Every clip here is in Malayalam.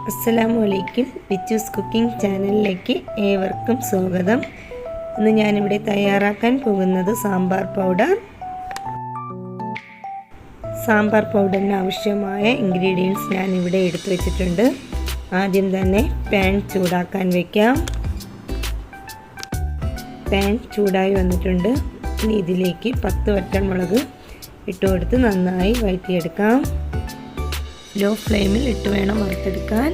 അസ്സലാമലൈക്കും. വിച്ചൂസ് കുക്കിംഗ് ചാനലിലേക്ക് ഏവർക്കും സ്വാഗതം. ഇന്ന് ഞാനിവിടെ തയ്യാറാക്കാൻ പോകുന്നത് സാമ്പാർ പൗഡർ. സാമ്പാർ പൗഡറിന് ആവശ്യമായ ഇൻഗ്രീഡിയൻസ് ഞാനിവിടെ എടുത്തു വെച്ചിട്ടുണ്ട്. ആദ്യം തന്നെ പാൻ ചൂടാക്കാൻ വയ്ക്കാം. പാൻ ചൂടായി വന്നിട്ടുണ്ട്. ഇനി ഇതിലേക്ക് 10 വറ്റൽമുളക് ഇട്ടുകൊടുത്ത് നന്നായി വഴറ്റിയെടുക്കാം. ലോ ഫ്ലെയിമിൽ ഇട്ട് വേണം വറുത്തെടുക്കാൻ.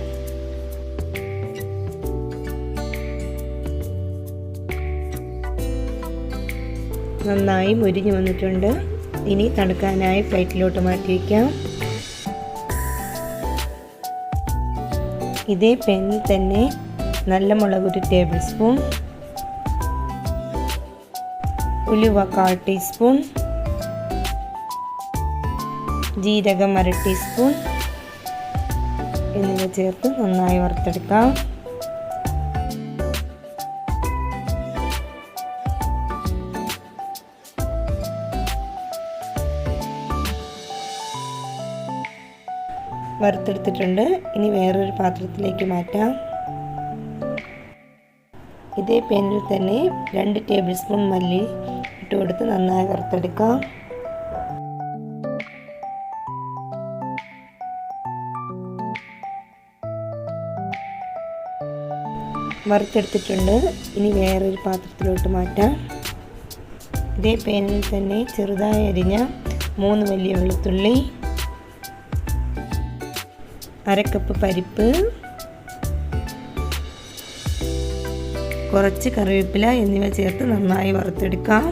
നന്നായി മുരിഞ്ഞു വന്നിട്ടുണ്ട്. ഇനി തണുക്കാനായി പ്ലേറ്റിലോട്ട് മാറ്റി വയ്ക്കാം. ഇതേ പാനിൽ തന്നെ നല്ല മുളക് 1 ടേബിൾ സ്പൂൺ, ഉലുവ 1/4 ടീസ്പൂൺ, ജീരകം 1/2 ടീസ്പൂൺ എന്നിവ ചേർത്ത് നന്നായി വറുത്തെടുക്കാം. വറുത്തെടുത്തിട്ടുണ്ട്. ഇനി വേറൊരു പാത്രത്തിലേക്ക് മാറ്റാം. ഇതേ പാനിൽ തന്നെ 2 ടേബിൾ സ്പൂൺ മല്ലി ഇട്ടുകൊടുത്ത് നന്നായി വറുത്തെടുക്കാം. വറുത്തെടുത്തിട്ടുണ്ട്. ഇനി വേറൊരു പാത്രത്തിലോട്ട് മാറ്റാം. ഇതേ പാനിൽ തന്നെ ചെറുതായി അരിഞ്ഞ 3 വലിയ വെളുത്തുള്ളി, 1/2 കപ്പ് പരിപ്പ്, കുറച്ച് കറിവേപ്പില എന്നിവ ചേർത്ത് നന്നായി വറുത്തെടുക്കാം.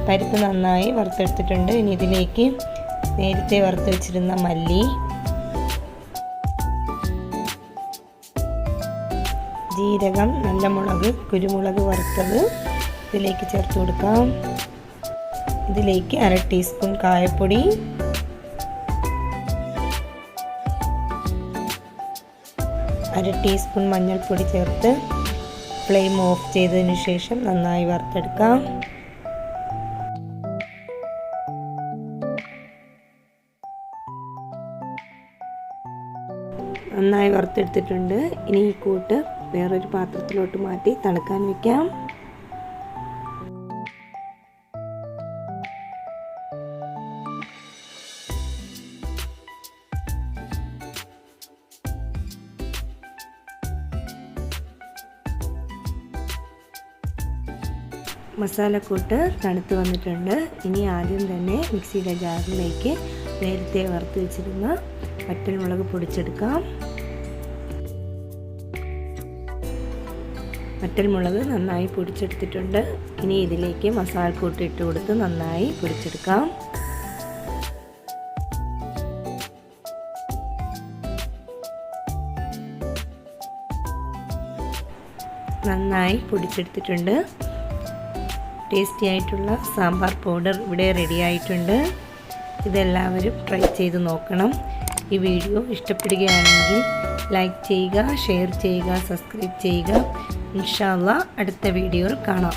പരിപ്പ് നന്നായി വറുത്തെടുത്തിട്ടുണ്ട്. ഇനി ഇതിലേക്ക് നേരത്തെ വറുത്ത് വെച്ചിരുന്ന മല്ലി, ജീരകം, നല്ല മുളക്, കുരുമുളക് വറുത്തത് ഇതിലേക്ക് ചേർത്ത് കൊടുക്കാം. ഇതിലേക്ക് 1/2 ടീസ്പൂൺ കായപ്പൊടി, 1/2 ടീസ്പൂൺ മഞ്ഞൾപ്പൊടി ചേർത്ത് ഫ്ലെയിം ഓഫ് ചെയ്തതിന് ശേഷം നന്നായി വറുത്തെടുക്കാം. നന്നായി വറുത്തെടുത്തിട്ടുണ്ട്. ഇനി ഈ കൂട്ട് വേറൊരു പാത്രത്തിലോട്ട് മാറ്റി തണുക്കാൻ വയ്ക്കാം. മസാലക്കൂട്ട് തണുത്ത് വന്നിട്ടുണ്ട്. ഇനി ആദ്യം തന്നെ മിക്സിയുടെ ജാറിലേക്ക് നേരത്തെ വറുത്ത് വെച്ചിരുന്ന വറ്റൽമുളക് പൊടിച്ചെടുക്കാം. വറ്റൽമുളക് നന്നായി പൊടിച്ചെടുത്തിട്ടുണ്ട്. ഇനി ഇതിലേക്ക് മസാലക്കൂട്ട് ഇട്ട് കൊടുത്ത് നന്നായി പൊടിച്ചെടുക്കാം. നന്നായി പൊടിച്ചെടുത്തിട്ടുണ്ട്. ടേസ്റ്റി ആയിട്ടുള്ള സാമ്പാർ പൗഡർ ഇവിടെ റെഡി ആയിട്ടുണ്ട്. ഇതെല്ലാവരും ട്രൈ ചെയ്ത് നോക്കണം. ഈ വീഡിയോ ഇഷ്ടപ്പെടുകയാണെങ്കിൽ ലൈക്ക് ചെയ്യുക, ഷെയർ ചെയ്യുക, സബ്സ്ക്രൈബ് ചെയ്യുക. ഇൻഷാ അല്ലാഹ് അടുത്ത വീഡിയോയിൽ കാണാം.